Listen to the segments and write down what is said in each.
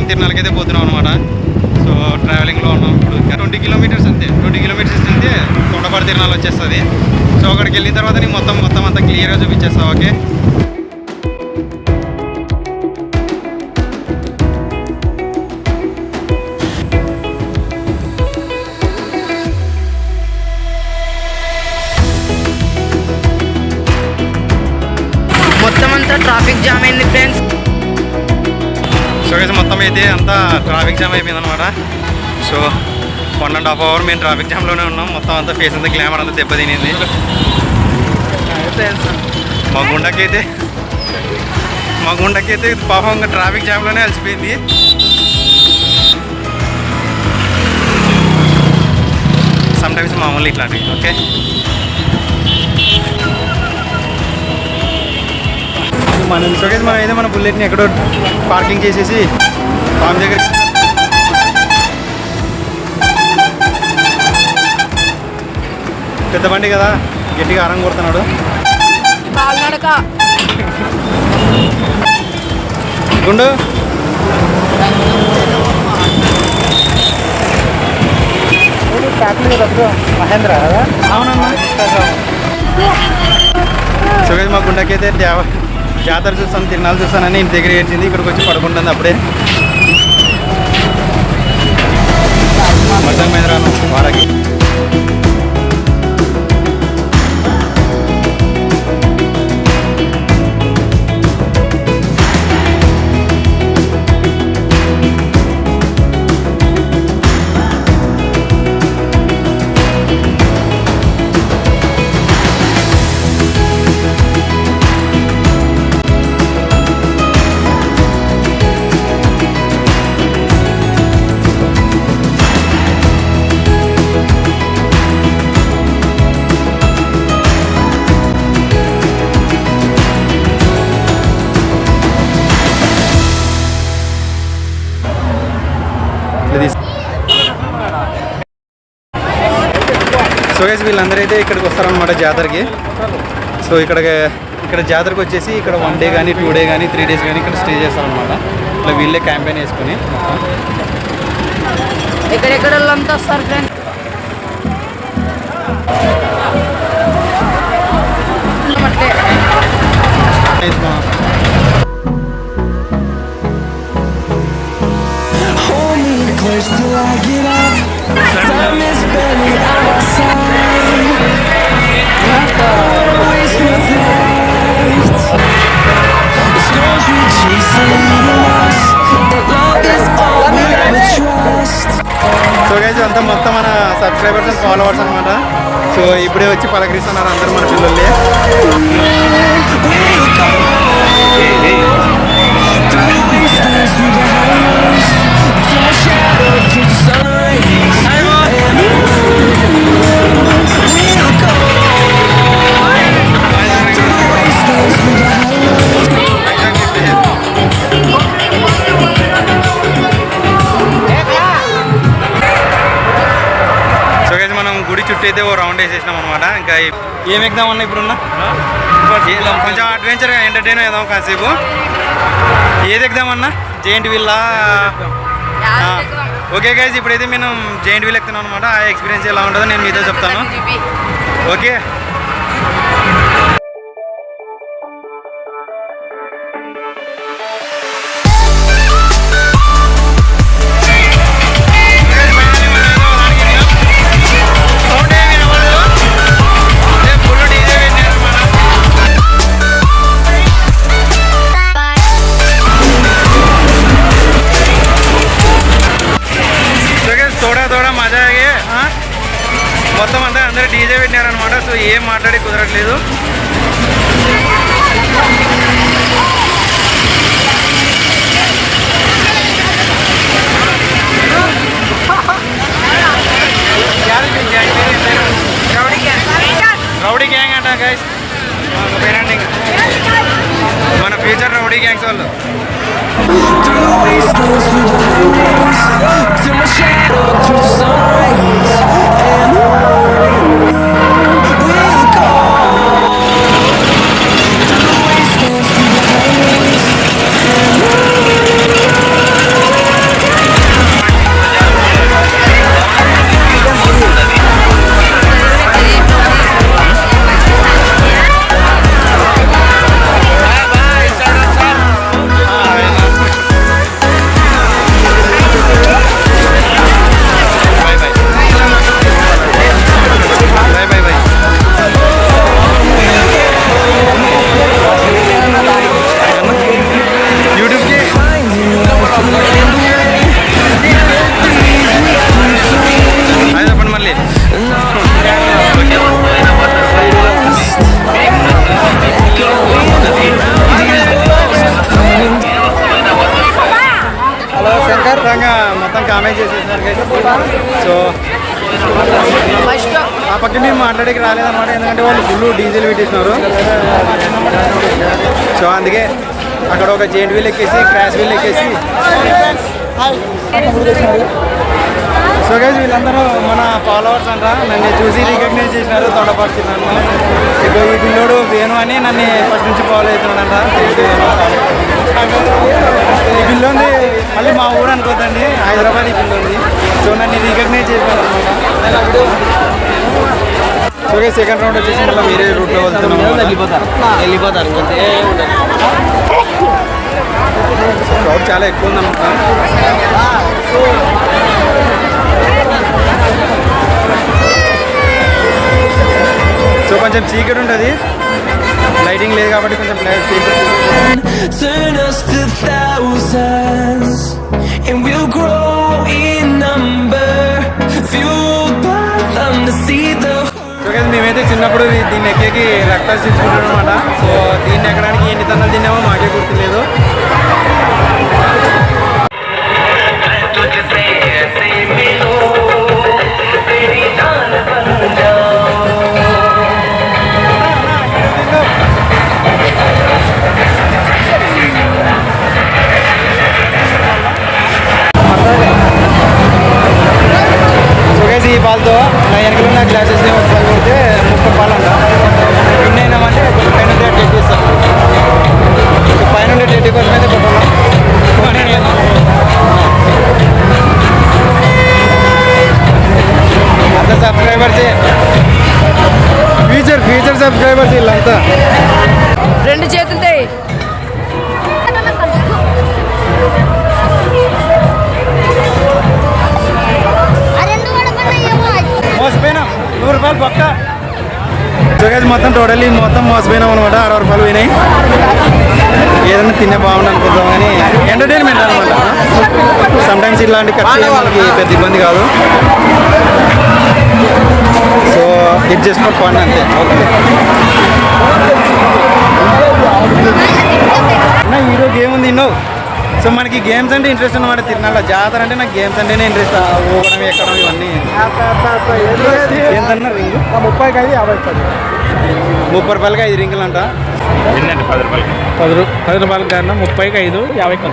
తిరునాళ్ళకి అయితే పోతున్నాం అనమాట. సో ట్రావెలింగ్లో ఉన్నాం ఇప్పుడు. 20 కిలోమీటర్స్ అంతే, 20 కిలోమీటర్స్ వెళ్తే తొండపాడు తిరునాళ్ళు వచ్చేస్తుంది. సో అక్కడికి వెళ్ళిన తర్వాత నీకు మొత్తం అంతా క్లియర్గా చూపించేస్తావు. ఓకే, మొత్తం అంతా ట్రాఫిక్ జామ్ అయింది ఫ్రెండ్స్. సో గైస్ మొత్తం అయితే అంతా ట్రాఫిక్ జామ్ అయిపోయింది అనమాట. సో 1.5 hour మేము ట్రాఫిక్ జామ్లోనే ఉన్నాం. మొత్తం అంతా ఫేస్ అంతా గ్లామర్ అంతా దెబ్బతినింది. మా గుండకైతే పాపం ఇంకా ట్రాఫిక్ జామ్లోనే అలసిపోయింది. సమ్టైమ్స్ మామూలు ఇట్లాంటివి. ఓకే, సో గైస్ మనం అయితే మన బుల్లెట్ని ఎక్కడో పార్కింగ్ చేసేసి ఫామ్ దగ్గర పెద్ద బండి కదా గట్టిగా ఆరం కొడుతున్నాడు. గుండు మహేంద్ర కదా? అవునమ్మా. సో గైస్ మా గుండకి అయితే జాతర చూస్తాను, తిరునాళ్ళు చూస్తానని ఇంటి దగ్గర ఏడ్చింది. ఇక్కడికి వచ్చి పడుకుంటుంది. అప్పుడే మహేంద్ర వారాకి సో గైస్ వీళ్ళందరూ అయితే ఇక్కడికి వస్తారనమాట జాతరకి. సో ఇక్కడ జాతరకు వచ్చేసి ఇక్కడ 1 day కానీ 2 day కానీ 3 days కానీ ఇక్కడ స్టే చేస్తారనమాట. ఇట్లా వీళ్ళే క్యాంపెయిన్ వేసుకుని ఎక్కడెక్కడ వాళ్ళంతా వస్తారు ఫ్రెండ్స్. సో గైస్ అంతా మొత్తం మన సబ్స్క్రైబర్స్ అండ్ ఫాలోవర్స్ అనమాట. సో ఇప్పుడే వచ్చి పలకరిస్తున్నారు అందరూ మన పిల్లలే. గుడి చుట్టూ అయితే ఓ రౌండ్ వేసేసినాం అనమాట. ఇంకా ఏం ఎక్కుదామన్నా ఇప్పుడున్నా కొంచెం అడ్వెంచర్గా ఎంటర్టైన్ అవుదాం కాసేపు. ఏది ఎక్కుదామన్నా? Giant wheel. ఓకే గైస్ ఇప్పుడైతే మేము జెయింట్ వీల్ ఎక్కుతున్నాం అనమాట. ఆ ఎక్స్పీరియన్స్ ఎలా ఉంటుందో నేను మీతో చెప్తాను. ఓకే, మొత్తం అంతా అందరూ డీజే పెట్టినారనమాట. సో ఏం మాట్లాడి కుదరట్లేదు. రౌడీ గ్యాంగ్ అంట గైస్. మన ఫ్యూచర్ రౌడీ గ్యాంగ్స్ వాళ్ళు. శంకర్ మొత్తం కామెంట్ చేసేసినారు guys. సో ఆ పక్క మేము మాట్లాడేకి రాలేదన్నమాట, ఎందుకంటే వాళ్ళు ఫుల్ డీజిల్ పెట్టేసినారు. సో అందుకే అక్కడ ఒక జెయింట్ వీల్ ఎక్కేసి క్రాష్ వీల్ ఎక్కేసి సో గైస్ వీళ్ళందరూ మన ఫాలోవర్స్ అంట, నన్ను చూసి రికగ్నైజ్ చేసినారు, తొడపడుతున్నాను. ఇప్పుడు ఈ పిల్లోడు వేణు అని నన్ను ఫస్ట్ నుంచి ఫాలో అవుతున్నాడంట. ఈ పిల్లోంది మళ్ళీ మా ఊరు అనుకోద్దండి, హైదరాబాద్ ఈ పిల్లోంది. సో నన్ను రికగ్నైజ్ చేశారు అనమాట. సో గైస్ సెకండ్ రౌండ్ వచ్చేసి మళ్ళీ వేరే రూట్లో వెళ్తున్నాం. వెళ్ళిపోతారు క్రౌడ్ చాలా ఎక్కువ ఉందన్నమాట. సో కొంచెం చీకటి ఉంటుంది, లైటింగ్ లేదు కాబట్టి కొంచెం Turn us to thousands, and we'll grow in number, fueled by them to see the. So guys మేమైతే చిన్నప్పుడు దీన్ని ఎక్కేకి రక్తాలు తీసుకుంటాం అనమాట. సో దీన్ని ఎక్కడానికి ఎన్ని తన్నాలు తిన్నామో మాకే గుర్తులేదు. ఈ బాల్తో నా వెనకలు ఉన్న గ్లాసెస్ ఒకసారి కొడితే 30 బాల్ అంట. విన్ అయినామంటే పైన టెట్టి ఇస్తాం. సో పైన టెట్టి కోసం అయితే కొట్టాలి. అంత సబ్స్క్రైబర్సే, ఫ్యూచర్ సబ్స్క్రైబర్స్ వీళ్ళంతా. 2 చేతులతో మోసపోయినాం, 100 రూపాయలు పక్క. జగజ్ మొత్తం టోటల్లీ మోసపోయినాం అనమాట. 60 రూపాయలు పోయినాయి. ఏదైనా తినే బాగుంది అనుకుంటాం, కానీ ఎంటర్టైన్మెంట్ అనమాట. సమ్టైమ్స్ ఇలాంటి ఖర్చు మనకి పెద్ద ఇబ్బంది కాదు. So it just for fun అంతే. ఓకే హీరో గేమ్ ఉంది ఇన్నో. సో మనకి గేమ్స్ అంటే ఇంట్రెస్ట్ అనమాట. తిరునాళ్ళ జాతర అంటే నాకు గేమ్స్ అంటేనే ఇంట్రెస్ట్. ఊగడం ఎక్కడం ఇవన్నీ. ఎంతన్నా రింగ్? 30 రూపాయలకి 5 రింగులు అంట. 10 రూపాయలకి కన్నా 30కి 5, 50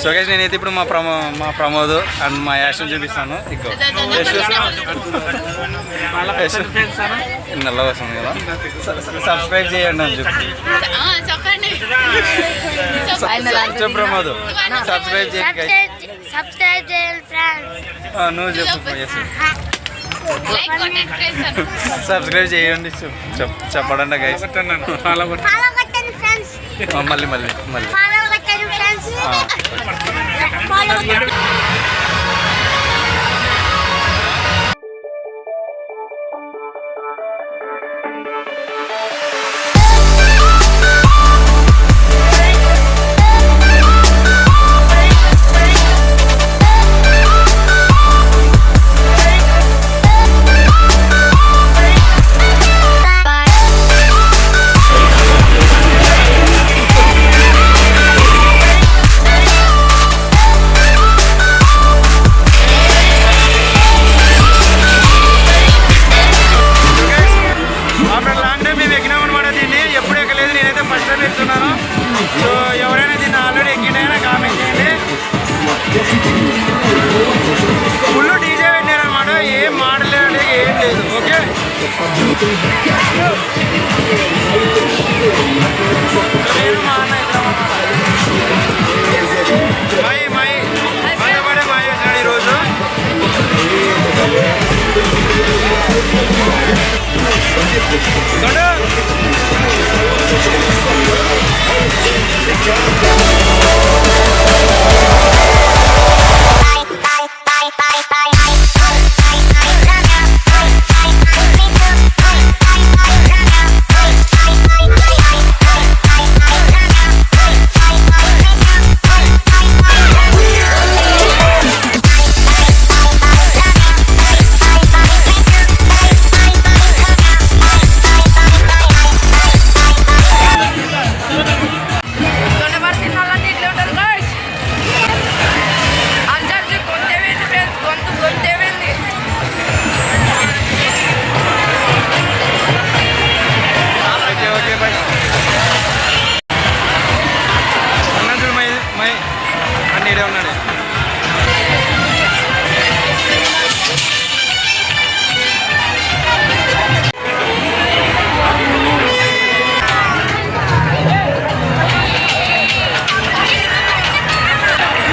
సో గైస్ నేనైతే ఇప్పుడు మా ప్రమోద్ అండ్ మా యాక్షన్ చూపిస్తాను. ఇగో నల్ల వస్తుంది కదా, సబ్స్క్రైబ్ చేయండి అని చెప్పి చెప్పు ప్రమోద్. సబ్స్క్రైబ్ చేయండి, నువ్వు చెప్పు. సబ్స్క్రైబ్ చేయండి చెప్పడండి గైస్. మళ్ళీ దొండపాడు తినాలంటే ఇట్లా ఉంటుంది గాయ్స్. అందరికీ గొంతేమైంది ఫ్రెండ్స్, గొంతేమైంది. ఓకే ఓకే బాయ్ అన్నట్టు మై అన్నీడే ఉన్నాడు.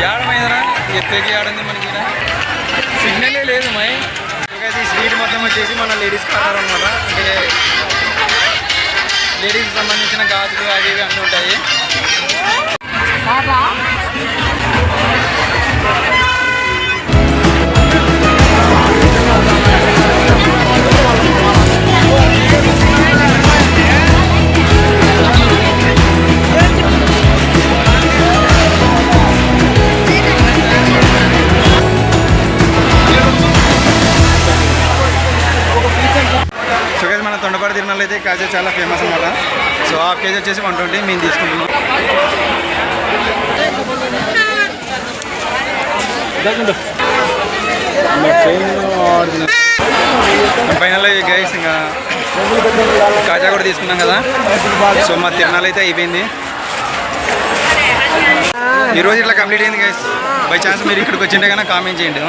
ఏడమైందనా ఎక్కడికి ఆడింది మనకి సిగ్నలే లేదు మై. ఈ స్ట్రీట్ మొత్తం వచ్చేసి మన లేడీస్ కార్నర్ అనమాట. అంటే లేడీస్కి సంబంధించిన గాజులు అవి ఇవి అన్నీ ఉంటాయి. సో గైస్ మన తొండపాడు తిరునాళ్ళు అయితే కాజా చాలా ఫేమస్ అనమాట. సో హాఫ్ కేజీ వచ్చేసి 120 మేము తీసుకుంటున్నాం. ఫైనల్ గైస్ ఇంకా కాజా కూడా తీసుకున్నాం కదా. సో మా తిరునాళ్ళు అయితే అయిపోయింది. ఈరోజు ఇట్లా కంప్లీట్ అయింది గైస్. బై ఛాన్స్ మీరు ఇక్కడికి వచ్చింటే కన్నా కామెంట్ చేయండి.